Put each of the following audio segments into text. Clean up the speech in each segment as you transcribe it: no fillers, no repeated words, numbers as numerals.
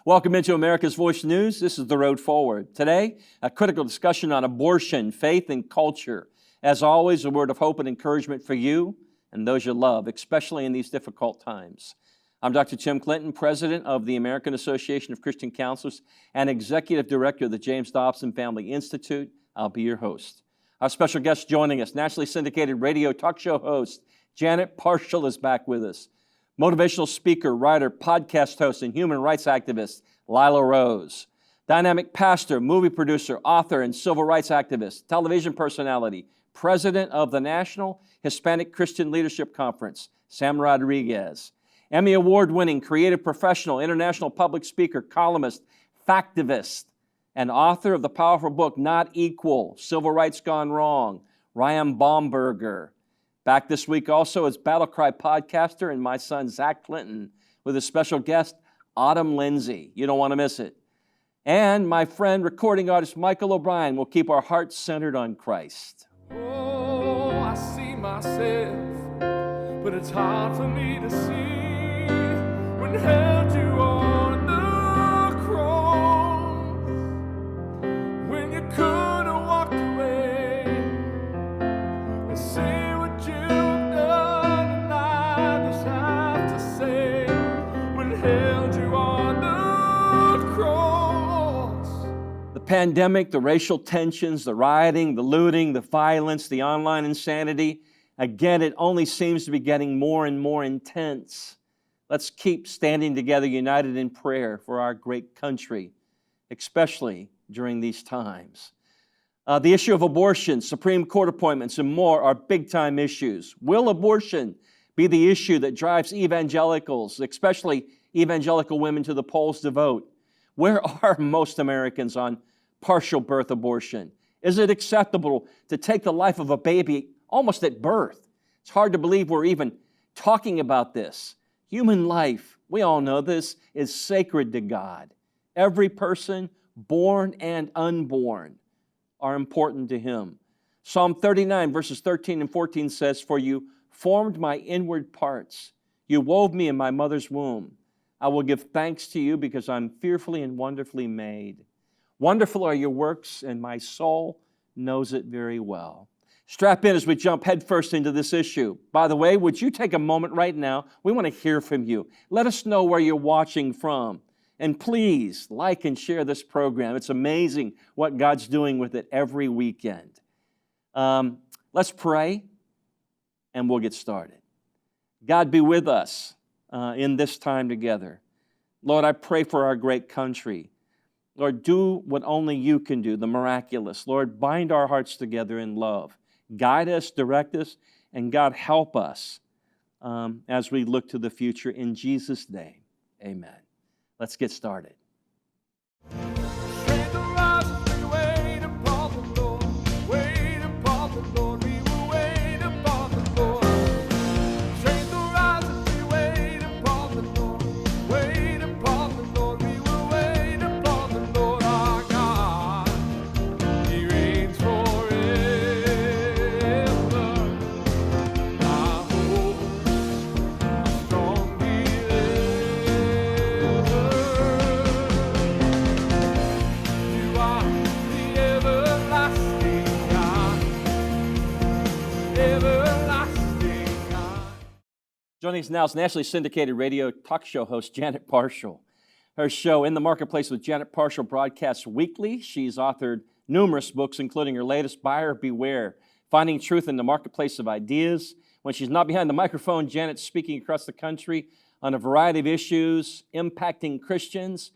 Welcome into America's Voice News. This is The Road Forward. Today, a critical discussion on abortion, faith, and culture. As always, a word of hope and encouragement for you and those you love, especially in these difficult times. I'm Dr. Tim Clinton, President of the American Association of Christian Counselors and Executive Director of the James Dobson Family Institute. I'll be your host. Our special guest joining us, nationally syndicated radio talk show host, Janet Parshall is back with us. Motivational speaker, writer, podcast host, and human rights activist, Lila Rose. Dynamic pastor, movie producer, author, and civil rights activist, television personality, president of the National Hispanic Christian Leadership Conference, Sam Rodriguez. Emmy Award-winning creative professional, international public speaker, columnist, factivist, and author of the powerful book, Not Equal, Civil Rights Gone Wrong, Ryan Bomberger. Back this week also as Battle Cry podcaster and my son, Zach Clinton, with a special guest, Autumn Lindsay. You don't want to miss it. And my friend, recording artist Michael O'Brien will keep our hearts centered on Christ. Oh, I see myself, but it's hard for me to see when held you on the cross, when you could have walked away and say what you've done, and I just have to say, when held you on the cross. The pandemic, the racial tensions, the rioting, the looting, the violence, the online insanity, again, it only seems to be getting more and more intense. Let's keep standing together, united in prayer for our great country, especially during these times. The issue of abortion, Supreme Court appointments, and more are big-time issues. Will abortion be the issue that drives evangelicals, especially evangelical women, to the polls to vote? Where are most Americans on partial birth abortion? Is it acceptable to take the life of a baby almost at birth? It's hard to believe we're even talking about this. Human life, we all know this, is sacred to God. Every person, born and unborn, are important to Him. Psalm 39, verses 13 and 14 says, "For you formed my inward parts. You wove me in my mother's womb. I will give thanks to you because I'm fearfully and wonderfully made. Wonderful are your works, and my soul knows it very well." Strap in as we jump headfirst into this issue. By the way, would you take a moment right now? We want to hear from you. Let us know where you're watching from. And please like and share this program. It's amazing what God's doing with it every weekend. Let's pray, and we'll get started. God, be with us in this time together. Lord, I pray for our great country. Lord, do what only you can do, the miraculous. Lord, bind our hearts together in love. Guide us, direct us, and God, help us as we look to the future. In Jesus' name, amen. Let's get started. Strength arises, we wait upon the Lord. Wait upon the Lord, we will wait upon the Lord. Strength arises, we wait upon the Lord. Wait upon the Lord, we will wait upon the Lord our God. He reigns forever. Our hope, our strong deliverer. You are the everlasting God. Everlasting God. Joining us now is nationally syndicated radio talk show host Janet Parshall. Her show, In the Marketplace with Janet Parshall, broadcasts weekly. She's authored numerous books, including her latest, Buyer Beware, Finding Truth in the Marketplace of Ideas. When she's not behind the microphone, Janet's speaking across the country on a variety of issues impacting Christians.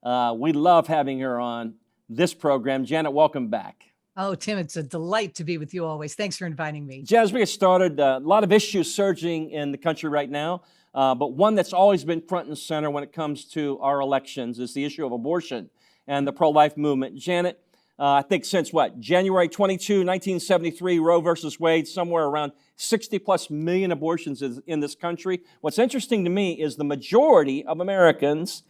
We love having her on this program. Janet, welcome back. Oh, Tim, it's a delight to be with you always. Thanks for inviting me. Janet, as we get started, a lot of issues surging in the country right now, but one that's always been front and center when it comes to our elections is the issue of abortion and the pro-life movement. Janet, I think since January 22, 1973, Roe versus Wade, somewhere around 60+ million abortions in this country. What's interesting to me is the majority of Americans,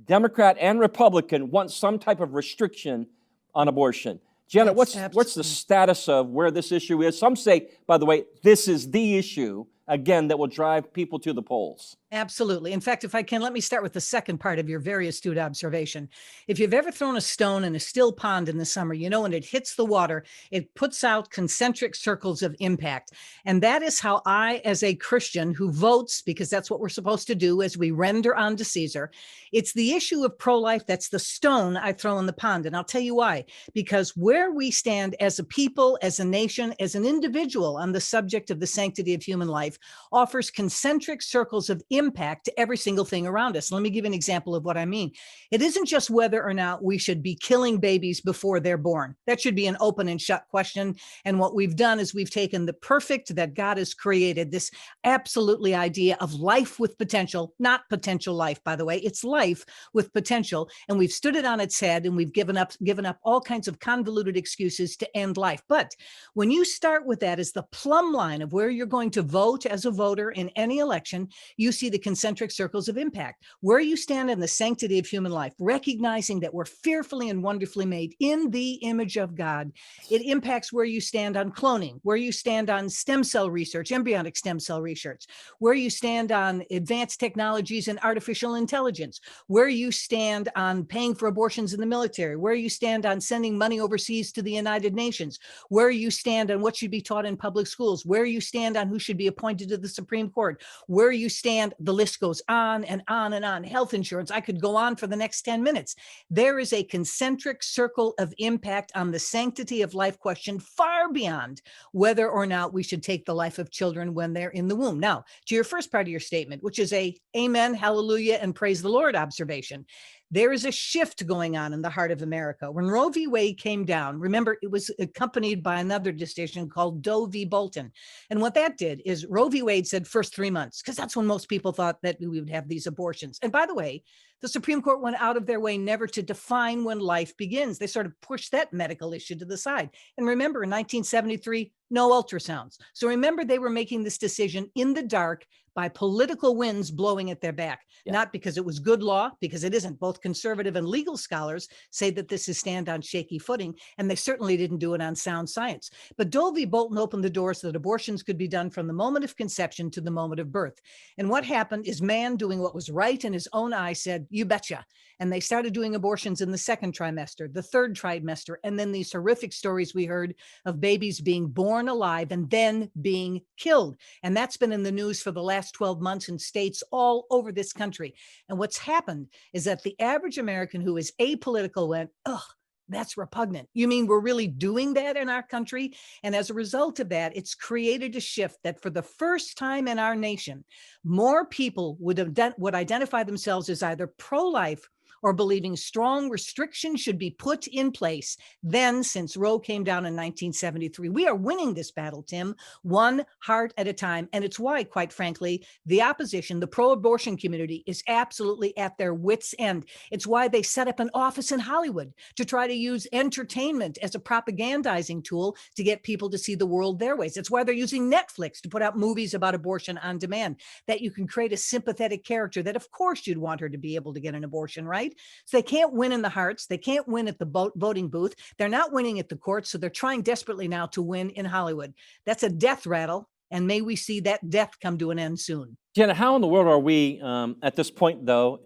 Democrat and Republican, want some type of restriction on abortion. Janet, what's the status of where this issue is? Some say, by the way, this is the issue, again, that will drive people to the polls. Absolutely. In fact, if I can, let me start with the second part of your very astute observation. If you've ever thrown a stone in a still pond in the summer, you know, when it hits the water, it puts out concentric circles of impact. And that is how I, as a Christian who votes, because that's what we're supposed to do as we render unto Caesar, it's the issue of pro-life that's the stone I throw in the pond. And I'll tell you why. Because where we stand as a people, as a nation, as an individual on the subject of the sanctity of human life offers concentric circles of impact to every single thing around us. Let me give you an example of what I mean. It isn't just whether or not we should be killing babies before they're born. That should be an open and shut question. And what we've done is we've taken the perfect that God has created, this absolutely idea of life with potential, not potential life, by the way, it's life with potential. And we've stood it on its head, and we've given up all kinds of convoluted excuses to end life. But when you start with that as the plumb line of where you're going to vote as a voter in any election, you see the concentric circles of impact, where you stand in the sanctity of human life, recognizing that we're fearfully and wonderfully made in the image of God. It impacts where you stand on cloning, where you stand on stem cell research, embryonic stem cell research, where you stand on advanced technologies and artificial intelligence, where you stand on paying for abortions in the military, where you stand on sending money overseas to the United Nations, where you stand on what should be taught in public schools, where you stand on who should be appointed to the Supreme Court, where you stand, the list goes on and on and on. Health insurance, I could go on for the next 10 minutes. There is a concentric circle of impact on the sanctity of life question far beyond whether or not we should take the life of children when they're in the womb. Now, to your first part of your statement, which is a amen, hallelujah, and praise the Lord observation. There is a shift going on in the heart of America. When Roe v. Wade came down, remember, it was accompanied by another decision called Doe v. Bolton. And what that did is Roe v. Wade said first 3 months, because that's when most people thought that we would have these abortions. And by the way, the Supreme Court went out of their way never to define when life begins. They sort of pushed that medical issue to the side. And remember, in 1973, no ultrasounds. So remember, they were making this decision in the dark by political winds blowing at their back, not because it was good law, because it isn't. Both conservative and legal scholars say that this is stand on shaky footing, and they certainly didn't do it on sound science. But Doe v. Bolton opened the door so that abortions could be done from the moment of conception to the moment of birth. And what happened is man, doing what was right in his own eye, said, you betcha. And they started doing abortions in the second trimester, the third trimester, and then these horrific stories we heard of babies being born alive and then being killed. And that's been in the news for the last 12 months in states all over this country. And what's happened is that the average American who is apolitical went, ugh, that's repugnant. You mean we're really doing that in our country? And as a result of that, it's created a shift that for the first time in our nation, more people would identify themselves as either pro-life or believing strong restrictions should be put in place then, since Roe came down in 1973. We are winning this battle, Tim, one heart at a time. And it's why, quite frankly, the opposition, the pro-abortion community, is absolutely at their wits' end. It's why they set up an office in Hollywood to try to use entertainment as a propagandizing tool to get people to see the world their ways. It's why they're using Netflix to put out movies about abortion on demand, that you can create a sympathetic character that, of course, you'd want her to be able to get an abortion, right? So they can't win in the hearts. They can't win at the voting booth. They're not winning at the courts. So they're trying desperately now to win in Hollywood. That's a death rattle. And may we see that death come to an end soon. Jenna, how in the world are we at this point, though,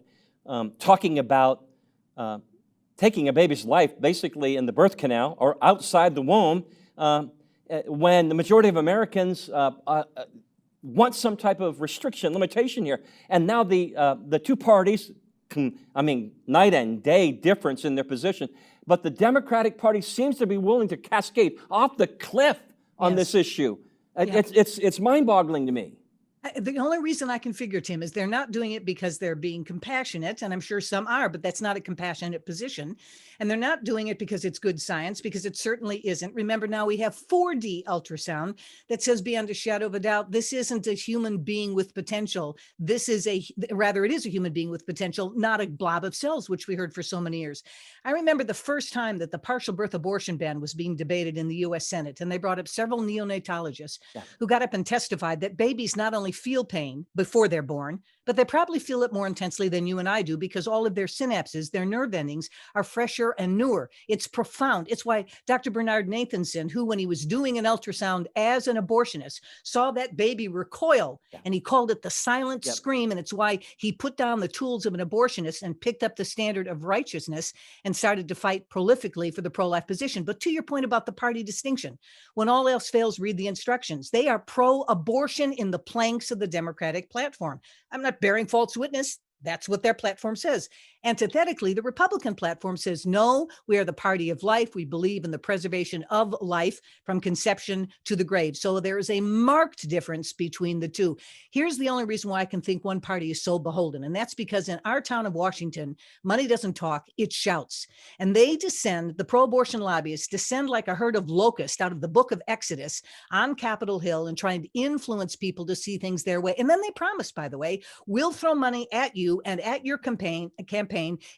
talking about taking a baby's life basically in the birth canal or outside the womb when the majority of Americans want some type of restriction, limitation here? And now the two parties, night and day difference in their position. But the Democratic Party seems to be willing to cascade off the cliff on this issue. It's mind-boggling to me. The only reason I can figure, Tim, is they're not doing it because they're being compassionate, and I'm sure some are, but that's not a compassionate position. And they're not doing it because it's good science, because it certainly isn't. Remember, now we have 4D ultrasound that says beyond a shadow of a doubt, this isn't a human being with potential. It is a human being with potential, not a blob of cells, which we heard for so many years. I remember the first time that the partial birth abortion ban was being debated in the U.S. Senate, and they brought up several neonatologists who got up and testified that babies not only only feel pain before they're born, but they probably feel it more intensely than you and I do because all of their synapses, their nerve endings are fresher and newer. It's profound. It's why Dr. Bernard Nathanson, who when he was doing an ultrasound as an abortionist, saw that baby recoil and he called it the silent scream. And it's why he put down the tools of an abortionist and picked up the standard of righteousness and started to fight prolifically for the pro-life position. But to your point about the party distinction, when all else fails, read the instructions. They are pro-abortion in the planks of the Democratic platform. I'm not bearing false witness. That's what their platform says. Antithetically, the Republican platform says, no, we are the party of life. We believe in the preservation of life from conception to the grave. So there is a marked difference between the two. Here's the only reason why I can think one party is so beholden. And that's because in our town of Washington, money doesn't talk, it shouts. And they descend, the pro-abortion lobbyists descend like a herd of locusts out of the book of Exodus on Capitol Hill and trying to influence people to see things their way. And then they promise, by the way, we'll throw money at you and at your campaign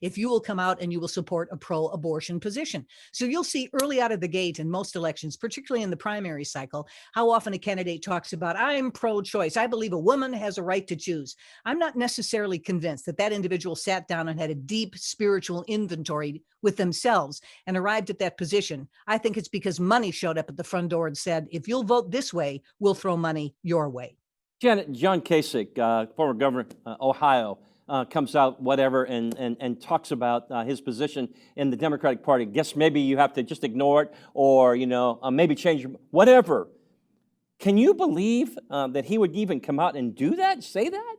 if you will come out and you will support a pro-abortion position. So you'll see early out of the gate in most elections, particularly in the primary cycle, how often a candidate talks about, I'm pro-choice. I believe a woman has a right to choose. I'm not necessarily convinced that that individual sat down and had a deep spiritual inventory with themselves and arrived at that position. I think it's because money showed up at the front door and said, if you'll vote this way, we'll throw money your way. Janet, John Kasich, former governor of Ohio, comes out and talks about his position in the Democratic Party. Guess maybe you have to just ignore it or, maybe change, whatever. Can you believe that he would even come out and do that, say that?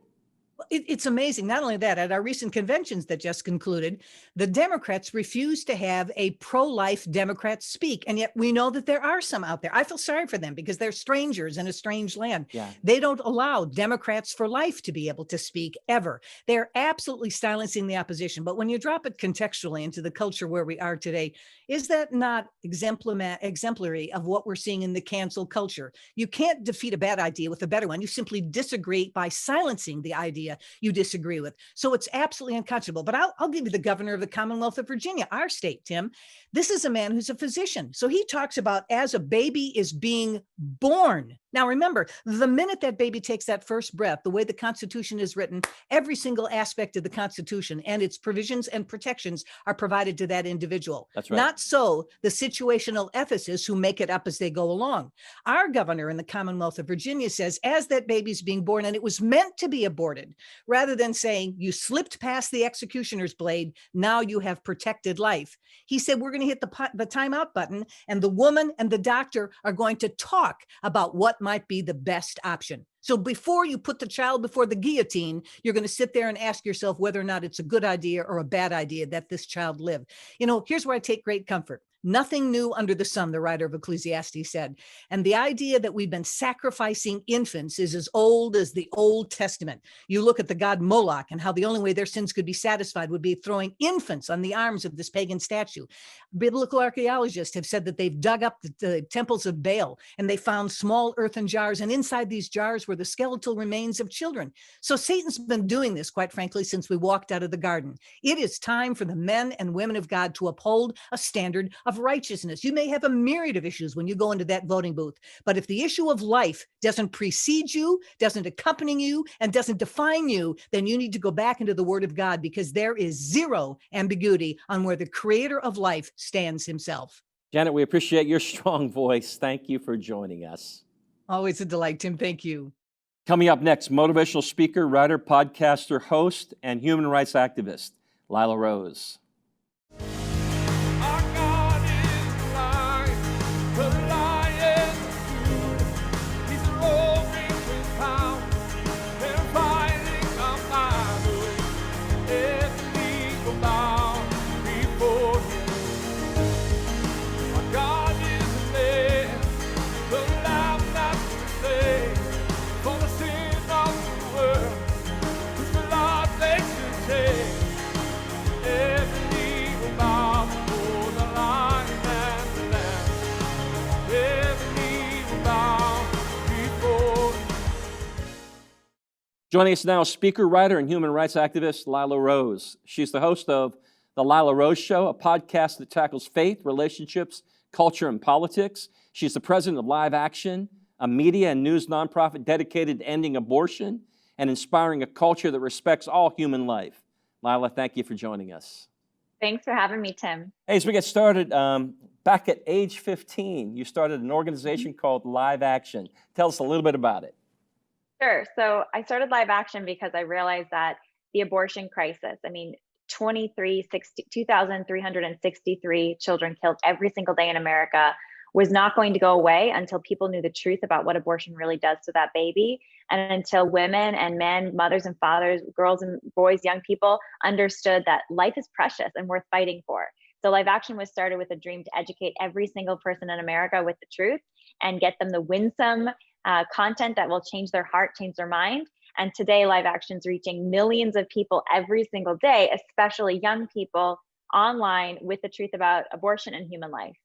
It's amazing. Not only that, at our recent conventions that just concluded, the Democrats refuse to have a pro-life Democrat speak. And yet we know that there are some out there. I feel sorry for them because they're strangers in a strange land. Yeah. They don't allow Democrats for life to be able to speak ever. They're absolutely silencing the opposition. But when you drop it contextually into the culture where we are today, is that not exemplary of what we're seeing in the cancel culture? You can't defeat a bad idea with a better one. You simply disagree by silencing the idea you disagree with. So it's absolutely unconscionable. But I'll give you the governor of the Commonwealth of Virginia, our state, Tim. This is a man who's a physician. So he talks about as a baby is being born. Now, remember, the minute that baby takes that first breath, the way the Constitution is written, every single aspect of the Constitution and its provisions and protections are provided to that individual. That's right. Not so the situational ethicists who make it up as they go along. Our governor in the Commonwealth of Virginia says, as that baby's being born, and it was meant to be aborted, rather than saying you slipped past the executioner's blade, now you have protected life. He said, we're going to hit the timeout button, and the woman and the doctor are going to talk about what might be the best option. So before you put the child before the guillotine, you're going to sit there and ask yourself whether or not it's a good idea or a bad idea that this child live. Here's where I take great comfort. Nothing new under the sun, the writer of Ecclesiastes said. And the idea that we've been sacrificing infants is as old as the Old Testament. You look at the god Moloch and how the only way their sins could be satisfied would be throwing infants on the arms of this pagan statue. Biblical archaeologists have said that they've dug up the temples of Baal and they found small earthen jars, and inside these jars were the skeletal remains of children. So Satan's been doing this, quite frankly, since we walked out of the garden. It is time for the men and women of God to uphold a standard of righteousness. You may have a myriad of issues when you go into that voting booth, but if the issue of life doesn't precede you, doesn't accompany you, and doesn't define you, then you need to go back into the Word of God, because there is zero ambiguity on where the creator of life stands himself. Janet, we appreciate your strong voice. Thank you for joining us. Always a delight, Tim. Thank you. Coming up next, motivational speaker, writer, podcaster, host, and human rights activist, Lila Rose. Our God is alive, the Lion of Judah. He's roaring with power, they're fighting a battle. Every knee will bow before him. Our God is there, the Lamb that was slain for the sin of the world, whose blood they should take. Every knee will bow before the Lion and the Lamb. Every knee will bow before him. Joining us now, speaker, writer, and human rights activist, Lila Rose. She's the host of The Lila Rose Show, a podcast that tackles faith, relationships, culture, and politics. She's the president of Live Action, a media and news nonprofit dedicated to ending abortion and inspiring a culture that respects all human life. Lila, thank you for joining us. Thanks for having me, Tim. Hey, as we get started, back at age 15, you started an organization called Live Action. Tell us a little bit about it. Sure. So I started Live Action because I realized that the abortion crisis, 2,363 children killed every single day in America, was not going to go away until people knew the truth about what abortion really does to that baby, and until women and men, mothers and fathers, girls and boys, young people understood that life is precious and worth fighting for. So Live Action was started with a dream to educate every single person in America with the truth and get them the winsome content that will change their heart, change their mind. And today, Live Action's reaching millions of people every single day, especially young people online, with the truth about abortion and human life.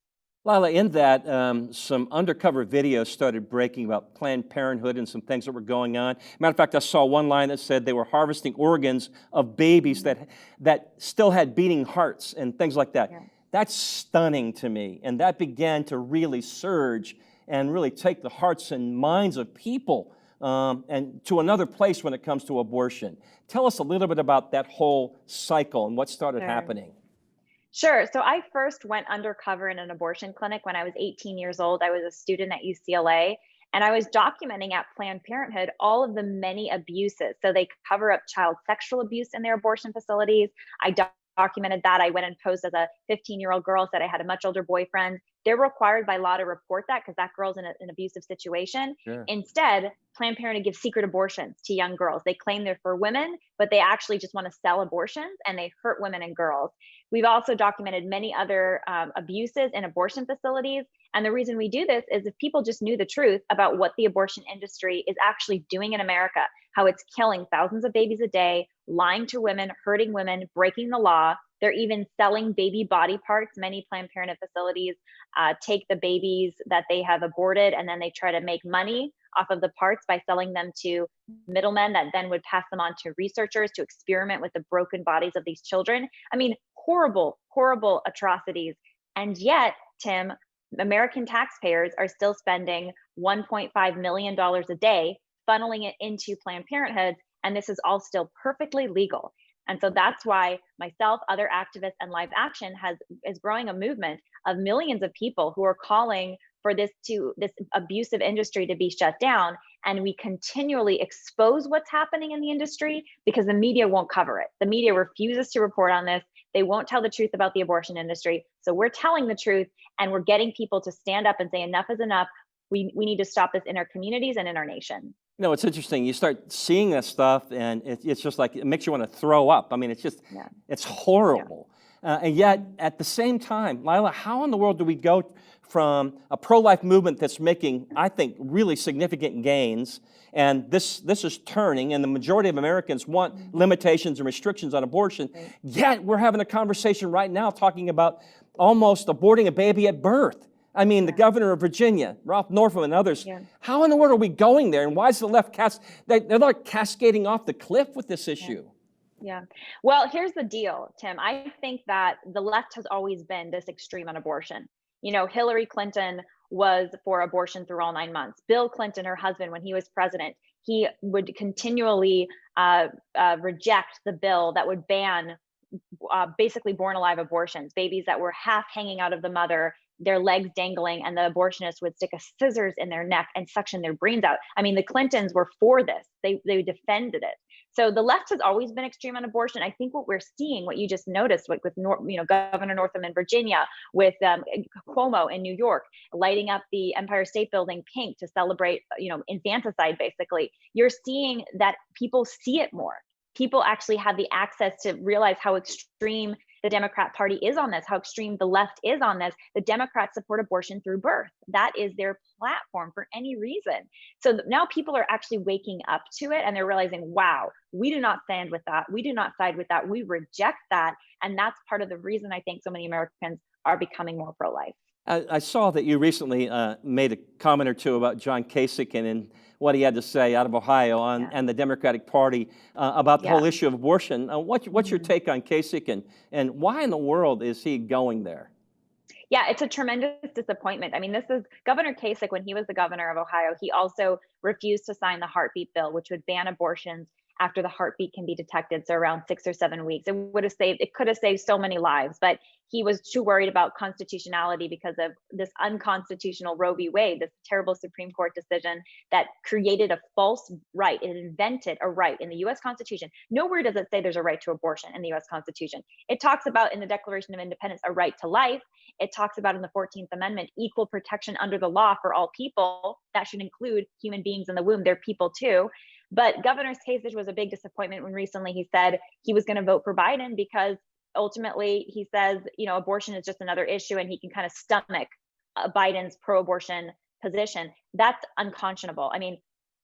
Lila, in that, some undercover videos started breaking about Planned Parenthood and some things that were going on. Matter of fact, I saw one line that said they were harvesting organs of babies that still had beating hearts and things like that. Yeah. That's stunning to me, and that began to really surge and really take the hearts and minds of people and to another place when it comes to abortion. Tell us a little bit about that whole cycle and what started happening. Sure. So I first went undercover in an abortion clinic when I was 18 years old. I was a student at UCLA, and I was documenting at Planned Parenthood all of the many abuses. So they cover up child sexual abuse in their abortion facilities. I documented that. I went and posed as a 15-year-old girl, said I had a much older boyfriend. They're required by law to report that because that girl's in an abusive situation. Sure. Instead, Planned Parenthood gives secret abortions to young girls. They claim they're for women, but they actually just want to sell abortions, and they hurt women and girls. We've also documented many other abuses in abortion facilities. And the reason we do this is if people just knew the truth about what the abortion industry is actually doing in America, how it's killing thousands of babies a day, lying to women, hurting women, breaking the law. They're even selling baby body parts. Many Planned Parenthood facilities take the babies that they have aborted, and then they try to make money off of the parts by selling them to middlemen that then would pass them on to researchers to experiment with the broken bodies of these children. Horrible, horrible atrocities. And yet, Tim, American taxpayers are still spending $1.5 million a day funneling it into Planned Parenthood, and this is all still perfectly legal. And so that's why myself, other activists, and Live Action is growing a movement of millions of people who are calling for this abusive industry to be shut down. And we continually expose what's happening in the industry because the media won't cover it. The media refuses to report on this. They won't tell the truth about the abortion industry. So we're telling the truth, and we're getting people to stand up and say enough is enough. We need to stop this in our communities and in our nation. You know, it's interesting. You start seeing this stuff, and it's just like, it makes you want to throw up. It's just, it's horrible. Yeah. And yet, at the same time, Lila, how in the world do we go from a pro-life movement that's making, I think, really significant gains, and this is turning, and the majority of Americans want limitations and restrictions on abortion, yet we're having a conversation right now talking about almost aborting a baby at birth. The governor of Virginia, Ralph Northam, and others. Yeah. How in the world are we going there? And why is the left they're like cascading off the cliff with this issue? Yeah. Well, here's the deal, Tim. I think that the left has always been this extreme on abortion. Hillary Clinton was for abortion through all 9 months. Bill Clinton, her husband, when he was president, he would continually reject the bill that would ban basically born alive abortions, babies that were half hanging out of the mother, their legs dangling, and the abortionist would stick a scissors in their neck and suction their brains out. The Clintons were for this. They defended it. So the left has always been extreme on abortion. I think what we're seeing, what you just noticed, with Governor Northam in Virginia, with Cuomo in New York, lighting up the Empire State Building pink to celebrate, infanticide, basically, you're seeing that people see it more. People actually have the access to realize how extreme the Democrat Party is on this, how extreme the left is on this. The Democrats support abortion through birth. That is their platform for any reason. So now people are actually waking up to it, and they're realizing, wow, we do not stand with that. We do not side with that. We reject that. And that's part of the reason I think so many Americans are becoming more pro-life. I saw that you recently made a comment or two about John Kasich and what he had to say out of Ohio and the Democratic Party about the whole issue of abortion. What's your take on Kasich, and why in the world is he going there? Yeah, it's a tremendous disappointment. I mean, this is Governor Kasich, when he was the governor of Ohio, he also refused to sign the heartbeat bill, which would ban abortions after the heartbeat can be detected. So around 6 or 7 weeks. It could have saved so many lives, but he was too worried about constitutionality because of this unconstitutional Roe v. Wade, this terrible Supreme Court decision that created a false right. It invented a right in the US Constitution. Nowhere does it say there's a right to abortion in the US Constitution. It talks about in the Declaration of Independence a right to life. It talks about in the 14th Amendment equal protection under the law for all people. That should include human beings in the womb. They're people too. But Governor Kasich was a big disappointment when recently he said he was going to vote for Biden because ultimately he says, abortion is just another issue and he can kind of stomach Biden's pro-abortion position. That's unconscionable. I mean,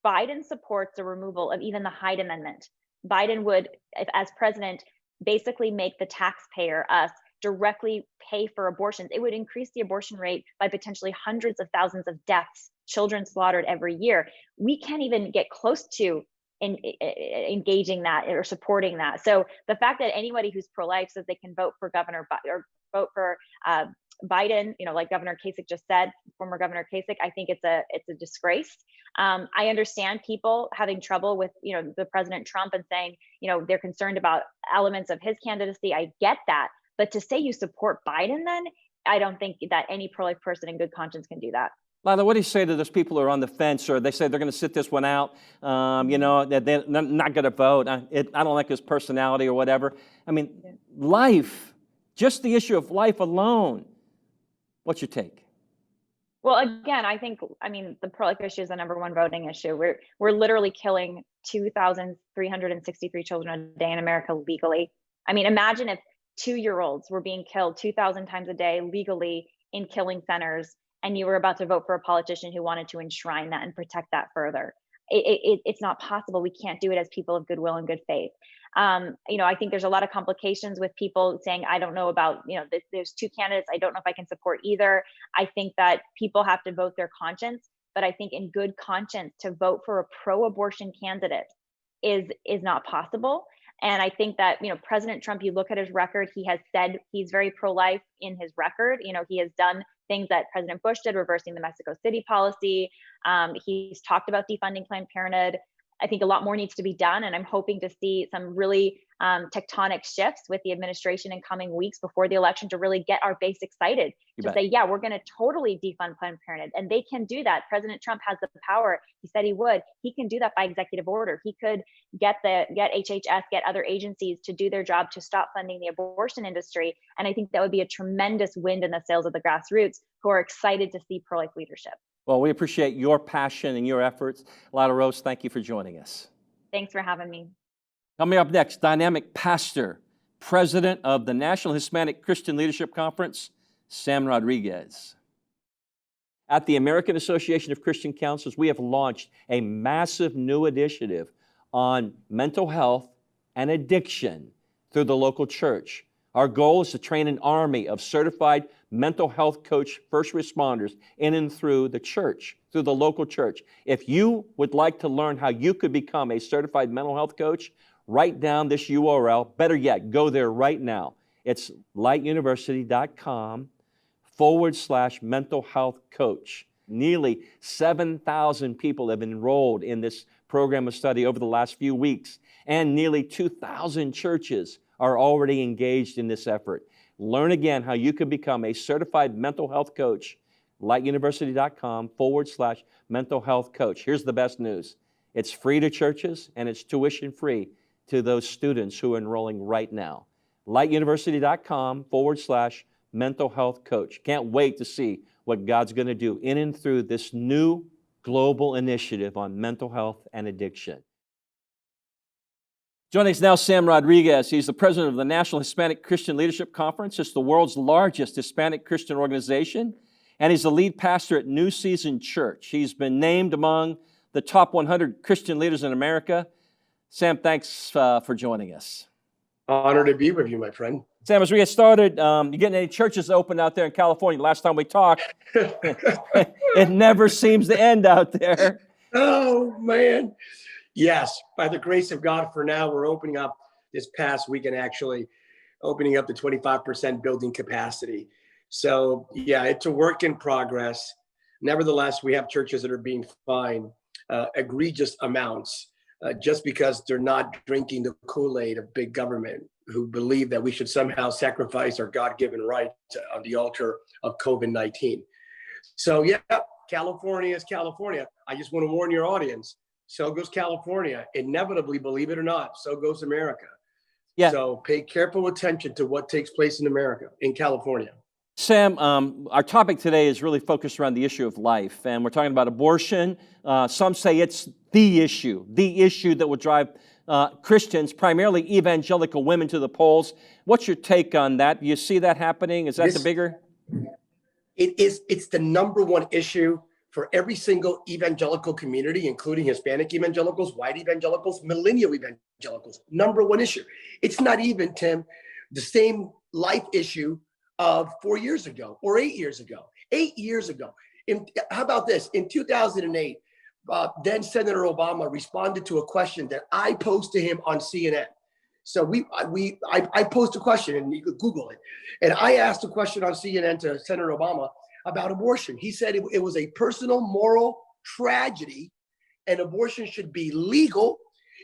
Biden supports the removal of even the Hyde Amendment. Biden would, as president, basically make the taxpayer, us, directly pay for abortions. It would increase the abortion rate by potentially hundreds of thousands of deaths, children slaughtered every year. We can't even get close to engaging that or supporting that. So the fact that anybody who's pro-life says they can vote for or vote for Biden, like Governor Kasich just said, former Governor Kasich, I think it's a disgrace. I understand people having trouble with, the President Trump and saying, they're concerned about elements of his candidacy. I get that. But to say you support Biden, then I don't think that any pro-life person in good conscience can do that. Lila, what do you say to those people who are on the fence, or they say they're going to sit this one out, that they're not going to vote? I don't like his personality or whatever. I mean, life, just the issue of life alone. What's your take? Well, again, the pro-life issue is the number one voting issue. We're literally killing 2,363 children a day in America legally. I mean, imagine if 2-year-olds were being killed 2,000 times a day legally in killing centers, and you were about to vote for a politician who wanted to enshrine that and protect that further. It's not possible. We can't do it as people of goodwill and good faith. I think there's a lot of complications with people saying, I don't know about, there's 2 candidates. I don't know if I can support either. I think that people have to vote their conscience, but I think in good conscience to vote for a pro-abortion candidate is not possible. And I think that, President Trump, you look at his record, he has said he's very pro-life in his record. He has done things that President Bush did, reversing the Mexico City policy. He's talked about defunding Planned Parenthood. I think a lot more needs to be done. And I'm hoping to see some really tectonic shifts with the administration in coming weeks before the election to really get our base excited to say, yeah, we're going to totally defund Planned Parenthood. And they can do that. President Trump has the power. He said he would. He can do that by executive order. He could get HHS, get other agencies to do their job to stop funding the abortion industry. And I think that would be a tremendous wind in the sails of the grassroots who are excited to see pro-life leadership. Well, we appreciate your passion and your efforts. Lila Rose, thank you for joining us. Thanks for having me. Coming up next, dynamic pastor, president of the National Hispanic Christian Leadership Conference, Sam Rodriguez. At the American Association of Christian Counselors, we have launched a massive new initiative on mental health and addiction through the local church. Our goal is to train an army of certified mental health coach first responders in and through the church, through the local church. If you would like to learn how you could become a certified mental health coach, write down this URL. Better yet, go there right now. It's lightuniversity.com/mental health coach. Nearly 7,000 people have enrolled in this program of study over the last few weeks, and nearly 2,000 churches are already engaged in this effort. Learn again how you can become a certified mental health coach, lightuniversity.com/mental health coach. Here's the best news. It's free to churches and it's tuition free to those students who are enrolling right now. lightuniversity.com/mental health coach. Can't wait to see what God's going to do in and through this new global initiative on mental health and addiction. Joining us now, Sam Rodriguez. He's the president of the National Hispanic Christian Leadership Conference. It's the world's largest Hispanic Christian organization, and he's the lead pastor at New Season Church. He's been named among the top 100 Christian leaders in America. Sam, thanks for joining us. Honored to be with you, my friend. Sam, as we get started, you getting any churches open out there in California? Last time we talked, it never seems to end out there. Oh, man. Yes, by the grace of God, for now, we're opening up this past weekend, actually, opening up the 25% building capacity. So yeah, it's a work in progress. Nevertheless, we have churches that are being fined egregious amounts just because they're not drinking the Kool-Aid of big government, who believe that we should somehow sacrifice our God-given rights on the altar of COVID-19. So yeah, California is California. I just want to warn your audience. So goes California. Inevitably, believe it or not, so goes America. Yeah. So pay careful attention to what takes place in America, in California. Sam, our topic today is really focused around the issue of life, and we're talking about abortion. Some say it's the issue that will drive Christians, primarily evangelical women, to the polls. What's your take on that? Do you see that happening? Is that the bigger? It's the number one issue for every single evangelical community, including Hispanic evangelicals, white evangelicals, millennial evangelicals. Number one issue. It's not even, Tim, the same life issue of 4 years ago or 8 years ago. 8 years ago. How about this? In 2008, then Senator Obama responded to a question that I posed to him on CNN. So I posed a question, and you could Google it. And I asked a question on CNN to Senator Obama about abortion. He said it was a personal moral tragedy, and abortion should be legal.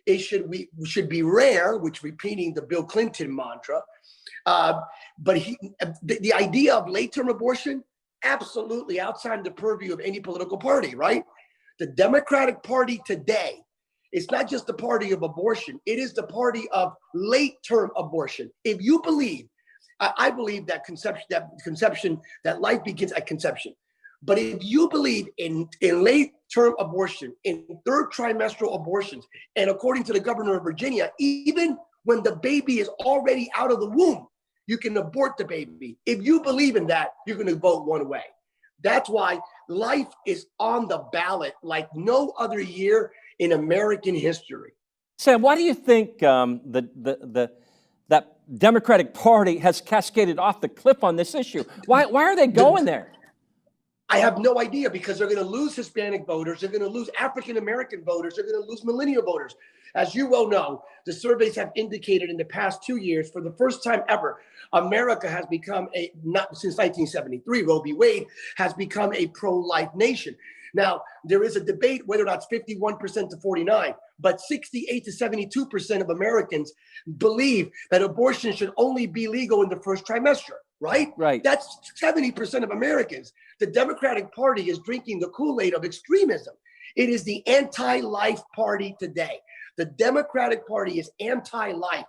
It should be rare, which repeating the Bill Clinton mantra. But the idea of late-term abortion, absolutely outside the purview of any political party, right? The Democratic Party today, it's not just the party of abortion, it is the party of late-term abortion. If you believe, I believe that that life begins at conception. But if you believe in late-term abortion, in third trimestral abortions, and according to the governor of Virginia, even when the baby is already out of the womb, you can abort the baby. If you believe in that, you're going to vote one way. That's why life is on the ballot like no other year in American history. Sam, why do you think that Democratic Party has cascaded off the cliff on this issue? Why are they going there? I have no idea, because they're going to lose Hispanic voters. They're going to lose African-American voters. They're going to lose millennial voters. As you well know, the surveys have indicated in the past 2 years, for the first time ever, America has become not since 1973, Roe v. Wade, has become a pro-life nation. Now, there is a debate whether or not it's 51% to 49%, but 68 to 72% of Americans believe that abortion should only be legal in the first trimester, right? Right. That's 70% of Americans. The Democratic Party is drinking the Kool-Aid of extremism. It is the anti-life party today. The Democratic Party is anti-life.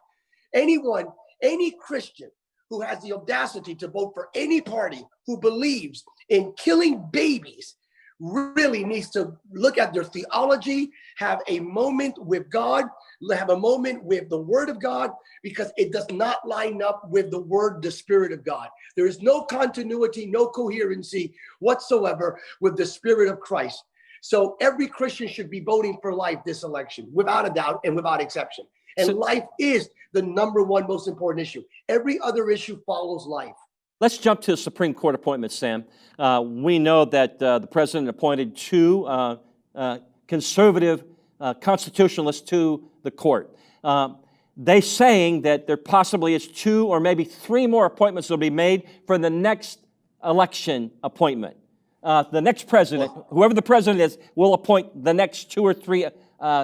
Any Christian who has the audacity to vote for any party who believes in killing babies really needs to look at their theology, have a moment with God, have a moment with the Word of God, because it does not line up with the Word, the Spirit of God. There is no continuity, no coherency whatsoever with the Spirit of Christ. So every Christian should be voting for life this election, without a doubt and without exception. And life is the number one most important issue. Every other issue follows life. Let's jump to Supreme Court appointments, Sam. We know that the president appointed two conservative constitutionalists to the court. They saying that there possibly is 2 or maybe 3 more appointments that will be made for the next election appointment. The next president, whoever the president is, will appoint the next 2 or 3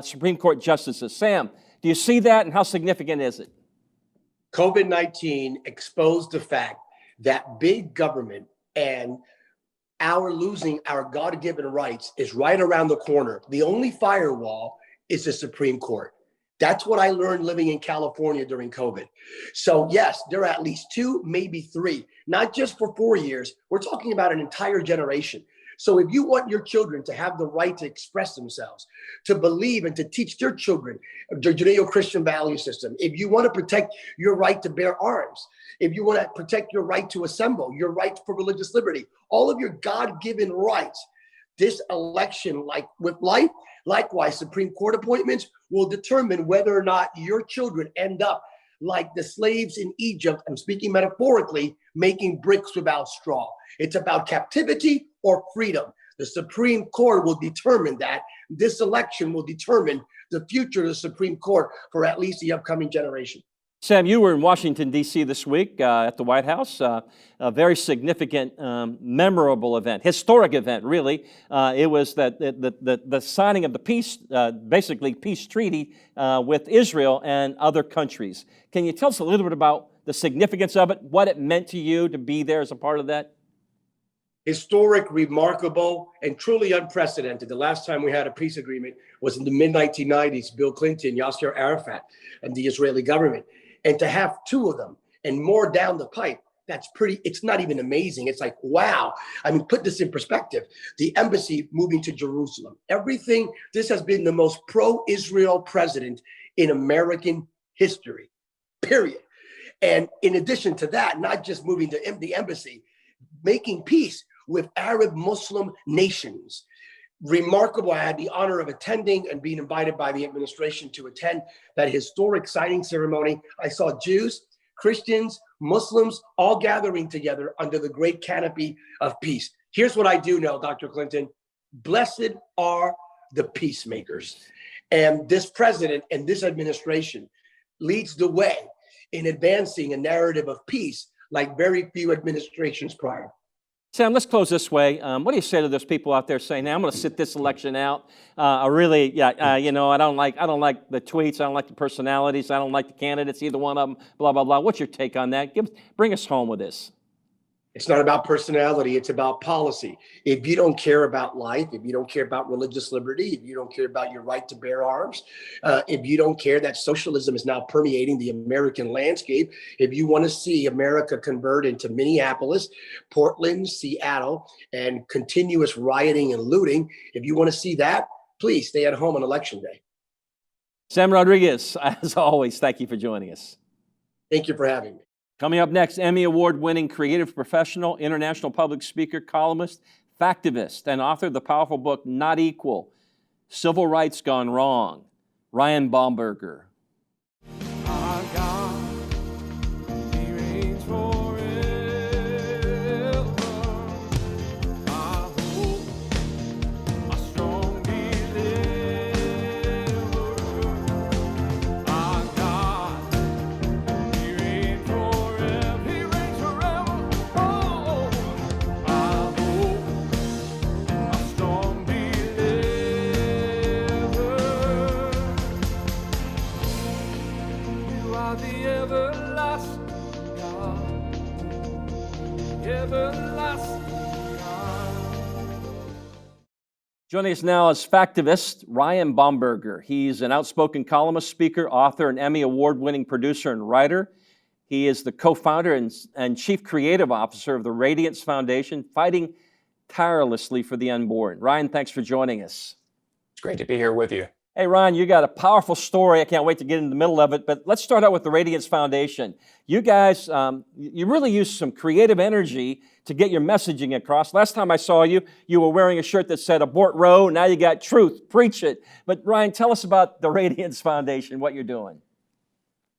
Supreme Court justices. Sam, do you see that, and how significant is it? COVID-19 exposed the fact that big government and our losing our God-given rights is right around the corner. The only firewall is the Supreme Court. That's what I learned living in California during COVID. So yes, there are at least 2, maybe 3, not just for 4 years. We're talking about an entire generation. So if you want your children to have the right to express themselves, to believe and to teach their children the Judeo-Christian value system, if you want to protect your right to bear arms, if you want to protect your right to assemble, your right for religious liberty, all of your God-given rights, this election, like with life, likewise, Supreme Court appointments will determine whether or not your children end up like the slaves in Egypt, I'm speaking metaphorically, making bricks without straw. It's about captivity or freedom. The Supreme Court will determine that. This election will determine the future of the Supreme Court for at least the upcoming generation. Sam, you were in Washington, D.C. this week at the White House, a very significant, memorable event, historic event, really. It was the signing of the peace, basically peace treaty with Israel and other countries. Can you tell us a little bit about the significance of it, what it meant to you to be there as a part of that? Historic, remarkable, and truly unprecedented. The last time we had a peace agreement was in the mid-1990s, Bill Clinton, Yasser Arafat, and the Israeli government. And to have two of them and more down the pipe, it's not even amazing. It's like, wow. I mean, put this in perspective. The embassy moving to Jerusalem, everything, this has been the most pro-Israel president in American history, period. And in addition to that, not just moving the embassy, making peace with Arab Muslim nations. Remarkable. I had the honor of attending and being invited by the administration to attend that historic signing ceremony. I saw Jews, Christians, Muslims, all gathering together under the great canopy of peace. Here's what I do know, Dr. Clinton. Blessed are the peacemakers. And this president and this administration leads the way in advancing a narrative of peace like very few administrations prior. Sam, let's close this way. What do you say to those people out there saying, "Now I'm going to sit this election out"? I don't like the tweets. I don't like the personalities. I don't like the candidates, either one of them. Blah blah blah. What's your take on that? Bring us home with this. It's not about personality. It's about policy. If you don't care about life, if you don't care about religious liberty, if you don't care about your right to bear arms, if you don't care that socialism is now permeating the American landscape, if you want to see America convert into Minneapolis, Portland, Seattle, and continuous rioting and looting, if you want to see that, please stay at home on Election Day. Sam Rodriguez, as always, thank you for joining us. Thank you for having me. Coming up next, Emmy Award-winning creative professional, international public speaker, columnist, factivist, and author of the powerful book, Not Equal, Civil Rights Gone Wrong, Ryan Bomberger. Our God, He reigns forever. Our hope, our strong deliverer. Our God, He reigns forever. He reigns forever. Oh, our hope, our strong deliverer. You are the everlasting God, everlasting God. Joining us now is factivist Ryan Bomberger. He's an outspoken columnist, speaker, author, and Emmy Award-winning producer and writer. He is the co-founder and chief creative officer of the Radiance Foundation, fighting tirelessly for the unborn. Ryan, thanks for joining us. It's great to be here with you. Hey, Ryan, you got a powerful story. I can't wait to get in the middle of it, but let's start out with the Radiance Foundation. You guys, you really used some creative energy to get your messaging across. Last time I saw you, you were wearing a shirt that said abort Roe. Now you got truth, preach it. But Ryan, tell us about the Radiance Foundation, what you're doing.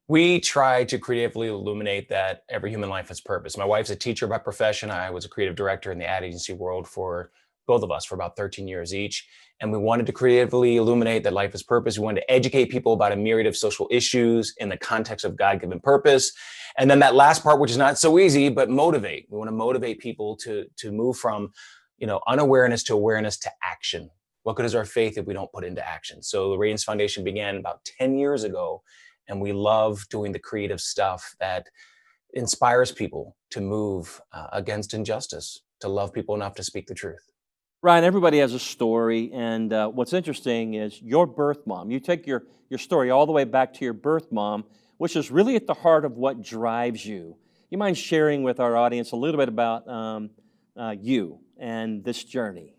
We try to creatively illuminate that every human life has purpose. My wife's a teacher by profession. I was a creative director in the ad agency world for both of us for about 13 years each. And we wanted to creatively illuminate that life has purpose. We wanted to educate people about a myriad of social issues in the context of God-given purpose. And then that last part, which is not so easy, but motivate. We want to motivate people to move from, unawareness to awareness to action. What good is our faith if we don't put into action? So the Radiance Foundation began about 10 years ago, and we love doing the creative stuff that inspires people to move against injustice, to love people enough to speak the truth. Ryan, everybody has a story, and what's interesting is your birth mom. You take your story all the way back to your birth mom, which is really at the heart of what drives you. You mind sharing with our audience a little bit about you and this journey?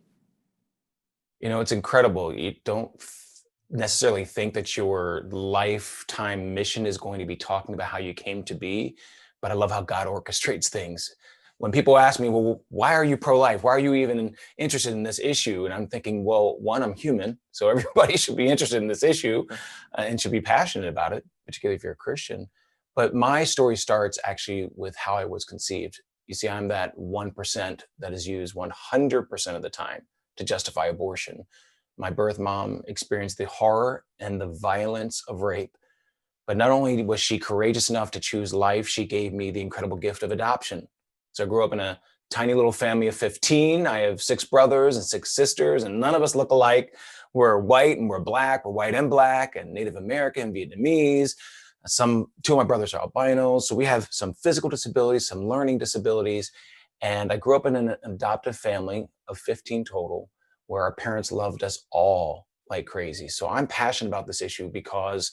It's incredible. You don't necessarily think that your lifetime mission is going to be talking about how you came to be, but I love how God orchestrates things. When people ask me, well, why are you pro-life? Why are you even interested in this issue? And I'm thinking, well, one, I'm human, so everybody should be interested in this issue and should be passionate about it, particularly if you're a Christian. But my story starts actually with how I was conceived. You see, I'm that 1% that is used 100% of the time to justify abortion. My birth mom experienced the horror and the violence of rape But not only was she courageous enough to choose life, she gave me the incredible gift of adoption. So I grew up in a tiny little family of 15. I have 6 brothers and 6 sisters, and none of us look alike. We're white and we're black. We're white and black, and Native American, Vietnamese. 2 of my brothers are albinos. So we have some physical disabilities, some learning disabilities. And I grew up in an adoptive family of 15 total, where our parents loved us all like crazy. So I'm passionate about this issue because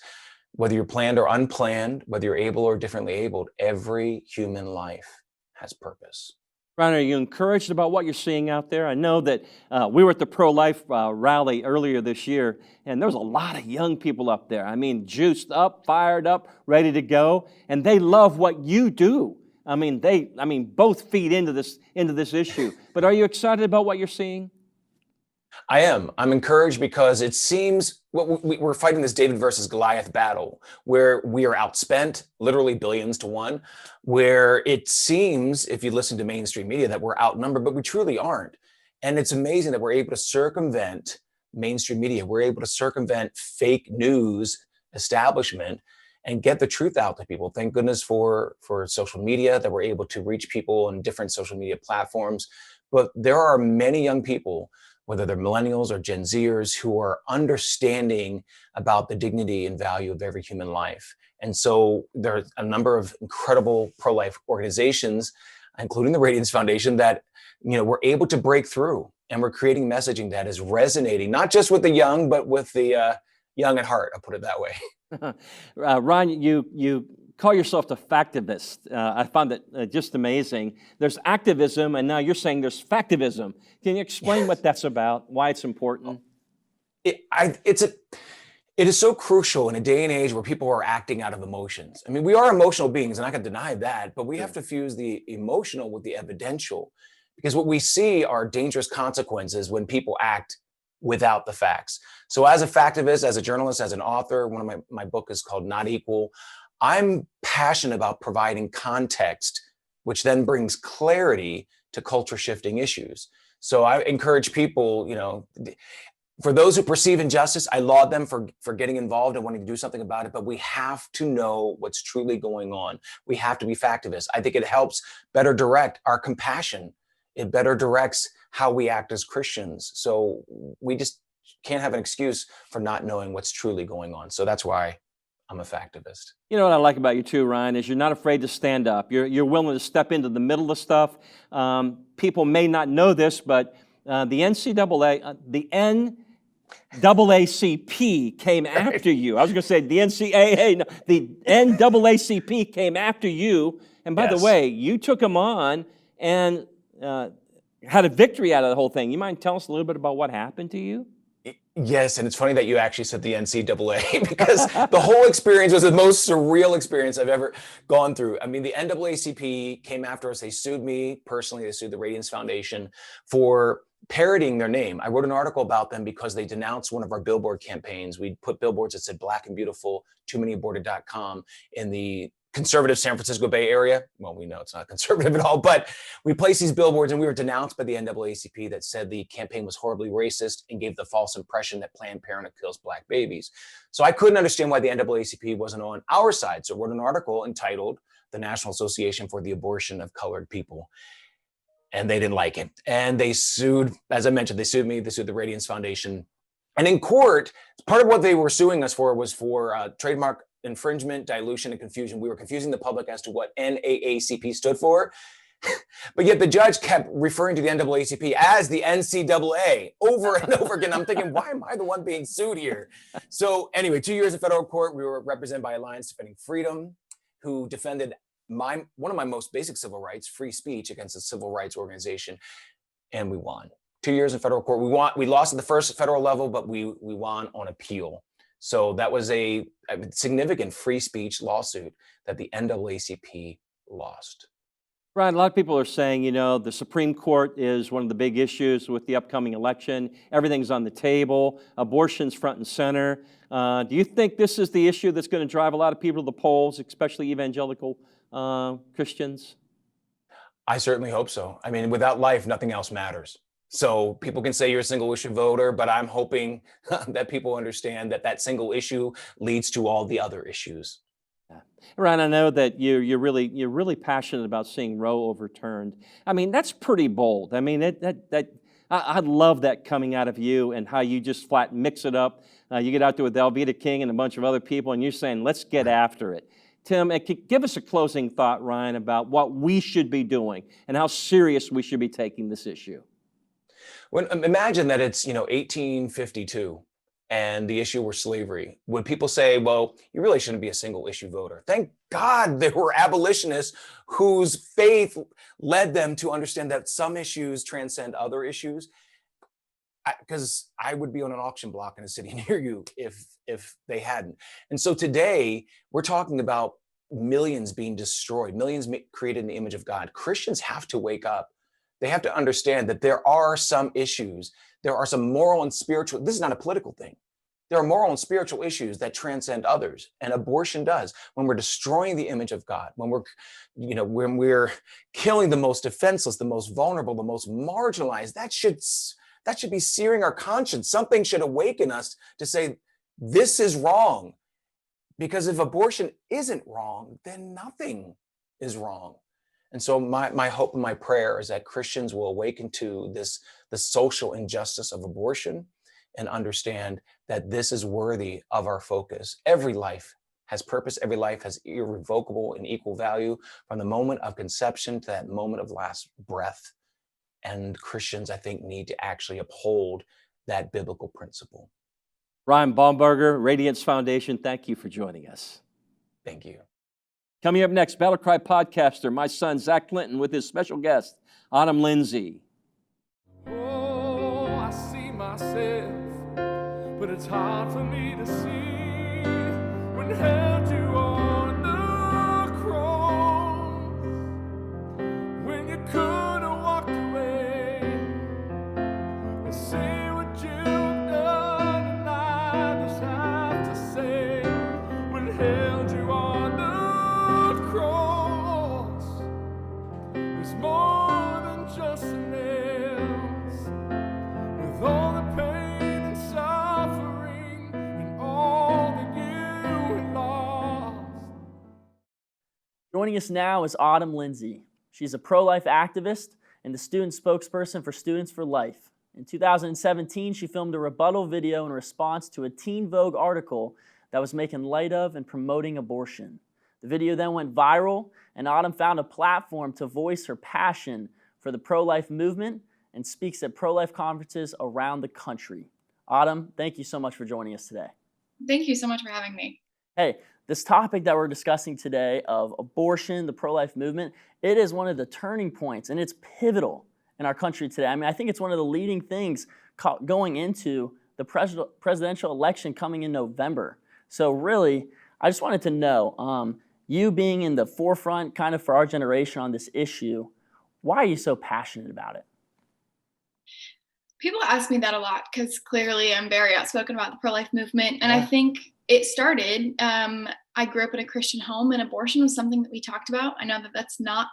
whether you're planned or unplanned, whether you're able or differently abled, every human life has purpose. Ryan, are you encouraged about what you're seeing out there? I know that we were at the pro-life rally earlier this year, and there was a lot of young people up there. I mean, juiced up, fired up, ready to go, and they love what you do. I mean, both feed into this issue. But are you excited about what you're seeing? I am. I'm encouraged because it seems we're fighting this David versus Goliath battle where we are outspent, literally billions to one, where it seems, if you listen to mainstream media, that we're outnumbered, but we truly aren't. And it's amazing that we're able to circumvent mainstream media. We're able to circumvent fake news establishment and get the truth out to people. Thank goodness for social media, that we're able to reach people on different social media platforms. But there are many young people, whether they're millennials or Gen Zers, who are understanding about the dignity and value of every human life. And so there are a number of incredible pro-life organizations, including the Radiance Foundation, that we're able to break through, and we're creating messaging that is resonating, not just with the young, but with the young at heart, I'll put it that way. Ron, you call yourself the factivist. I found it just amazing. There's activism, and now you're saying there's factivism. Can you explain what that's about, why it's important? It is so crucial in a day and age where people are acting out of emotions. I mean, we are emotional beings, and I can deny that, but we have to fuse the emotional with the evidential, because what we see are dangerous consequences when people act without the facts. So as a factivist, as a journalist, as an author, one of my book is called Not Equal. I'm passionate about providing context, which then brings clarity to culture shifting issues. So I encourage people, for those who perceive injustice, I laud them for getting involved and wanting to do something about it, but we have to know what's truly going on. We have to be factivists. I think it helps better direct our compassion. It better directs how we act as Christians. So we just can't have an excuse for not knowing what's truly going on. So that's why I'm a factivist. You know what I like about you too, Ryan, is you're not afraid to stand up. You're willing to step into the middle of stuff. People may not know this, but the NAACP came after you. I was going to say the NCAA. No, the NAACP came after you. And by the way, you took them on and had a victory out of the whole thing. You mind telling us a little bit about what happened to you? Yes, and it's funny that you actually said the NCAA because the whole experience was the most surreal experience I've ever gone through. I mean, the NAACP came after us. They sued me personally. They sued the Radiance Foundation for parroting their name. I wrote an article about them because they denounced one of our billboard campaigns. We put billboards that said Black and Beautiful, toomanyAborted.com in the conservative San Francisco Bay Area. Well, we know it's not conservative at all, but we placed these billboards and we were denounced by the NAACP that said the campaign was horribly racist and gave the false impression that Planned Parenthood kills Black babies. So I couldn't understand why the NAACP wasn't on our side. So I wrote an article entitled The National Association for the Abortion of Colored People. And they didn't like it. And they sued, as I mentioned, they sued me, they sued the Radiance Foundation. And in court, part of what they were suing us for was for trademark infringement, dilution, and confusion. We were confusing the public as to what NAACP stood for. But yet the judge kept referring to the NAACP as the NCAA over and over again. I'm thinking, why am I the one being sued here? So anyway, 2 years in federal court, we were represented by Alliance Defending Freedom, who defended one of my most basic civil rights, free speech, against a civil rights organization. And we won. 2 years in federal court. We lost at the first federal level, but we won on appeal. So that was a significant free speech lawsuit that the NAACP lost. Ryan, a lot of people are saying, the Supreme Court is one of the big issues with the upcoming election. Everything's on the table. Abortion's front and center. Do you think this is the issue that's going to drive a lot of people to the polls, especially evangelical Christians? I certainly hope so. I mean, without life, nothing else matters. So people can say you're a single issue voter, but I'm hoping that people understand that that single issue leads to all the other issues. Ryan, I know that you're really passionate about seeing Roe overturned. I mean, that's pretty bold. I mean, I love that coming out of you and how you just flat mix it up. You get out there with Alveda King and a bunch of other people, and you're saying, let's get after it. Tim, give us a closing thought, Ryan, about what we should be doing and how serious we should be taking this issue. When imagine that it's 1852 and the issue were slavery. Would people say, well, you really shouldn't be a single issue voter? Thank God there were abolitionists whose faith led them to understand that some issues transcend other issues. Because I would be on an auction block in a city near you if they hadn't. And so today we're talking about millions being destroyed, millions created in the image of God. Christians have to wake up. They have to understand that there are some issues, there are some moral and spiritual, this is not a political thing. There are moral and spiritual issues that transcend others, and abortion does. When we're destroying the image of God, when we're killing the most defenseless, the most vulnerable, the most marginalized, that should be searing our conscience. Something should awaken us to say, this is wrong. Because if abortion isn't wrong, then nothing is wrong. And so my hope and my prayer is that Christians will awaken to the social injustice of abortion and understand that this is worthy of our focus. Every life has purpose. Every life has irrevocable and equal value from the moment of conception to that moment of last breath. And Christians, I think, need to actually uphold that biblical principle. Ryan Bomberger, Radiance Foundation, thank you for joining us. Thank you. Coming up next, Battle Cry podcaster, my son, Zach Clinton, with his special guest, Autumn Lindsay. Oh, I see myself, but it's hard for me to see when held you on the cross, when you could have walked away and see what you've done, and I just have to say, when held you on the cross, was more than just nails, with all the pain and suffering and all that you had lost. Joining us now is Autumn Lindsay. She's a pro-life activist and the student spokesperson for Students for Life. In 2017, she filmed a rebuttal video in response to a Teen Vogue article that was making light of and promoting abortion. The video then went viral, and Autumn found a platform to voice her passion for the pro-life movement and speaks at pro-life conferences around the country. Autumn, thank you so much for joining us today. Thank you so much for having me. Hey, this topic that we're discussing today of abortion, the pro-life movement, it is one of the turning points, and it's pivotal in our country today. I mean, I think it's one of the leading things going into the presidential election coming in November. So really, I just wanted to know, you being in the forefront kind of for our generation on this issue, why are you so passionate about it? People ask me that a lot because clearly I'm very outspoken about the pro-life movement. And I think it started, I grew up in a Christian home, and abortion was something that we talked about. I know that that's not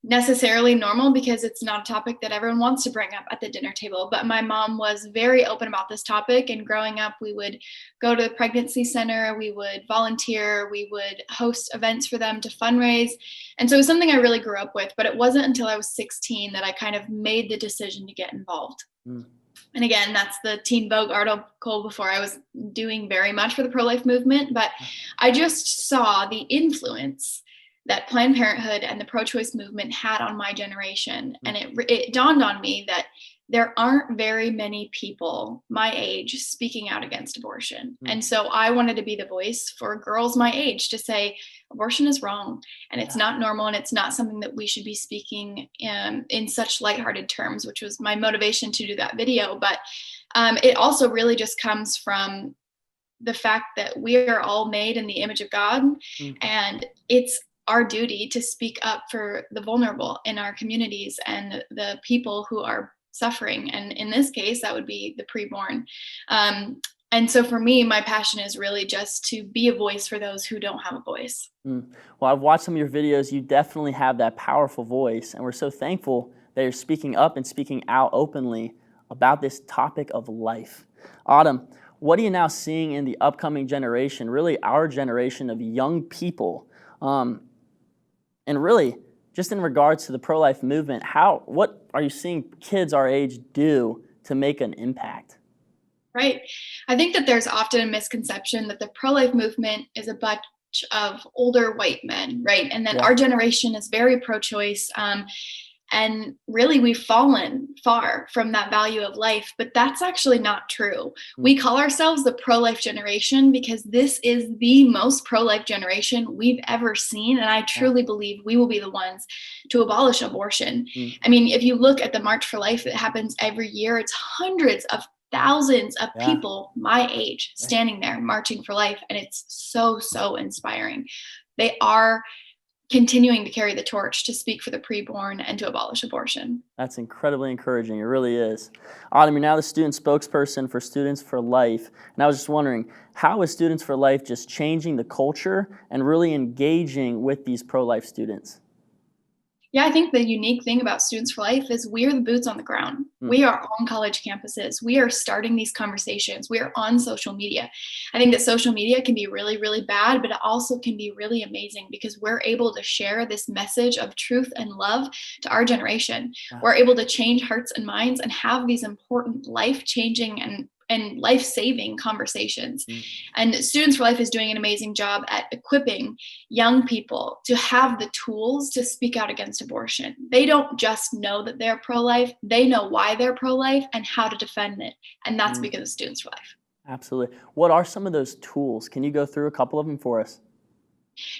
necessarily normal because it's not a topic that everyone wants to bring up at the dinner table. But my mom was very open about this topic. And growing up, we would go to the pregnancy center, we would volunteer, we would host events for them to fundraise. And so it was something I really grew up with. But it wasn't until I was 16 that I kind of made the decision to get involved. And again, that's the Teen Vogue article before I was doing very much for the pro-life movement. But I just saw the influence that Planned Parenthood and the pro-choice movement had on my generation. And it dawned on me that there aren't very many people my age speaking out against abortion. And so I wanted to be the voice for girls my age to say, abortion is wrong, and it's not normal, and it's not something that we should be speaking in such lighthearted terms, which was my motivation to do that video. But it also really just comes from the fact that we are all made in the image of God, and it's our duty to speak up for the vulnerable in our communities and the people who are suffering. And in this case, that would be the preborn. And so for me, my passion is really just to be a voice for those who don't have a voice. Well, I've watched some of your videos. You definitely have that powerful voice, and we're so thankful They are speaking up and speaking out openly about this topic of life. Autumn, what are you now seeing in the upcoming generation, really our generation of young people? And really, just in regards to the pro-life movement, what are you seeing kids our age do to make an impact? Right. I think that there's often a misconception that the pro-life movement is a bunch of older white men, right? And that our generation is very pro-choice. And really, we've fallen far from that value of life, but that's actually not true. We call ourselves the pro-life generation because this is the most pro-life generation we've ever seen. And I truly believe we will be the ones to abolish abortion. I mean, if you look at the March for Life that happens every year, it's hundreds of thousands of people my age standing there marching for life. And it's so, so inspiring. They are continuing to carry the torch to speak for the preborn and to abolish abortion. That's incredibly encouraging. It really is. Autumn, you're now the student spokesperson for Students for Life. And I was just wondering, how is Students for Life just changing the culture and really engaging with these pro-life students? Yeah, I think the unique thing about Students for Life is we are the boots on the ground. We are on college campuses. We are starting these conversations. We are on social media. I think that social media can be really, really bad, but it also can be really amazing because we're able to share this message of truth and love to our generation. We're able to change hearts and minds and have these important life-changing and life-saving conversations. And Students for Life is doing an amazing job at equipping young people to have the tools to speak out against abortion. They don't just know that they're pro-life, they know why they're pro-life and how to defend it. And that's because of Students for Life. Absolutely. What are some of those tools? Can you go through a couple of them for us?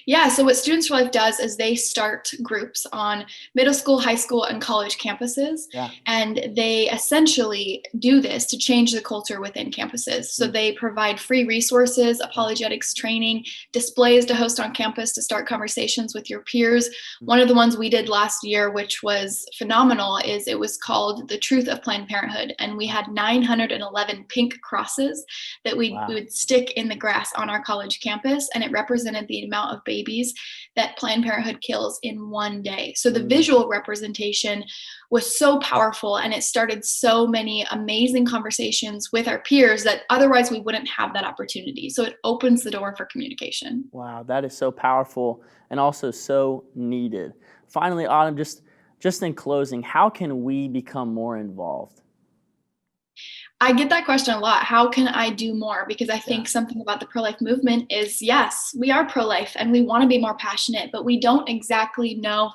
Yeah, so what Students for Life does is they start groups on middle school, high school, and college campuses. And they essentially do this to change the culture within campuses. So they provide free resources, apologetics training, displays to host on campus to start conversations with your peers. One of the ones we did last year, which was phenomenal, is it was called The Truth of Planned Parenthood. And we had 911 pink crosses that we would stick in the grass on our college campus. And it represented the amount of babies that Planned Parenthood kills in one day. So the visual representation was so powerful and it started so many amazing conversations with our peers that otherwise we wouldn't have that opportunity. So it opens the door for communication. Wow, that is so powerful and also so needed. Finally, Autumn, just in closing, how can we become more involved? I get that question a lot. How can I do more? Because I think something about the pro-life movement is, yes, we are pro-life and we want to be more passionate, but we don't exactly know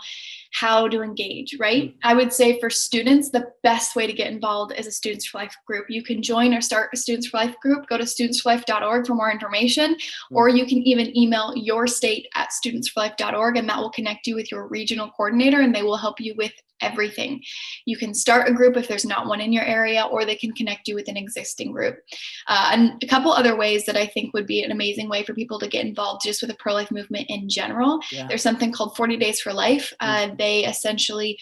how to engage, right? I would say for students, the best way to get involved is a Students for Life group. You can join or start a Students for Life group. Go to studentsforlife.org for more information, or you can even email your state at studentsforlife.org, and that will connect you with your regional coordinator, and they will help you with everything. You can start a group if there's not one in your area, or they can connect you with an existing group. And a couple other ways that I think would be an amazing way for people to get involved just with the pro-life movement in general. There's something called 40 Days for Life. They essentially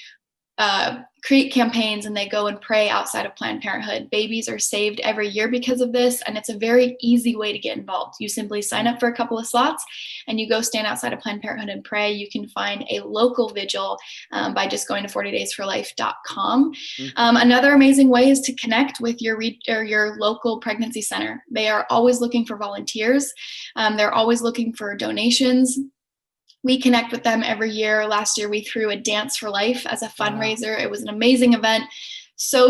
create campaigns and they go and pray outside of Planned Parenthood. Babies are saved every year because of this, and it's a very easy way to get involved. You simply sign up for a couple of slots and you go stand outside of Planned Parenthood and pray. You can find a local vigil by just going to 40daysforlife.com. Another amazing way is to connect with your local pregnancy center. They are always looking for volunteers. They're always looking for donations. We connect with them every year. Last year, we threw a Dance for Life as a fundraiser. It was an amazing event. So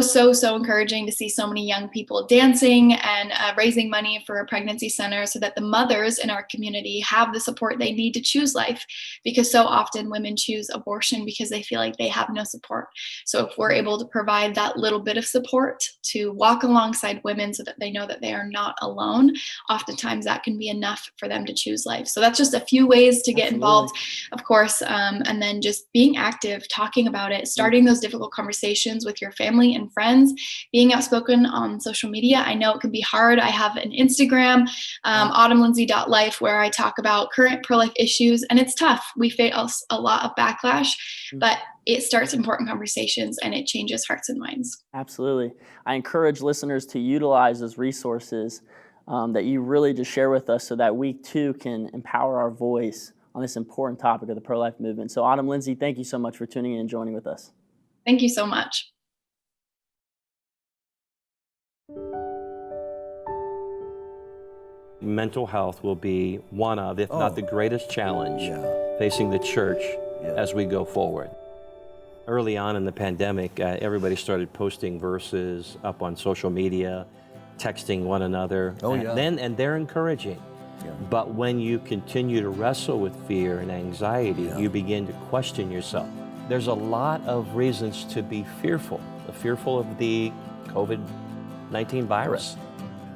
encouraging to see so many young people dancing and raising money for a pregnancy center so that the mothers in our community have the support they need to choose life, because so often women choose abortion because they feel like they have no support. So if we're able to provide that little bit of support to walk alongside women so that they know that they are not alone, oftentimes that can be enough for them to choose life. So that's just a few ways to get involved, of course, and then just being active, talking about it, starting those difficult conversations with your family and friends, being outspoken on social media. I know it can be hard. I have an Instagram, autumnlindsay.life, where I talk about current pro-life issues, and it's tough. We face a lot of backlash, but it starts important conversations and it changes hearts and minds. Absolutely. I encourage listeners to utilize those resources that you really just share with us so that we too can empower our voice on this important topic of the pro-life movement. So Autumn, Lindsay, thank you so much for tuning in and joining with us. Thank you so much. Mental health will be one of, if not the greatest challenge facing the church as we go forward. Early on in the pandemic, everybody started posting verses up on social media, texting one another, and they're encouraging. But when you continue to wrestle with fear and anxiety, you begin to question yourself. There's a lot of reasons to be fearful of the COVID-19 virus.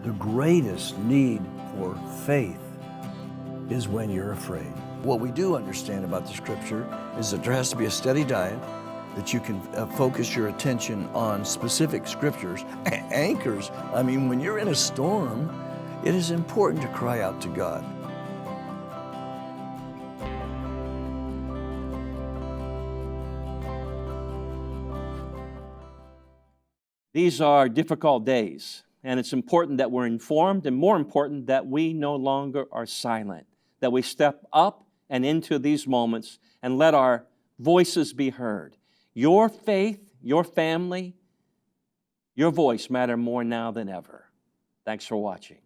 The greatest need for faith is when you're afraid. What we do understand about the scripture is that there has to be a steady diet, that you can focus your attention on specific scriptures, anchors. I mean, when you're in a storm, it is important to cry out to God. These are difficult days, and it's important that we're informed, and more important, that we no longer are silent, that we step up and into these moments and let our voices be heard. Your faith, your family, your voice matter more now than ever. Thanks for watching.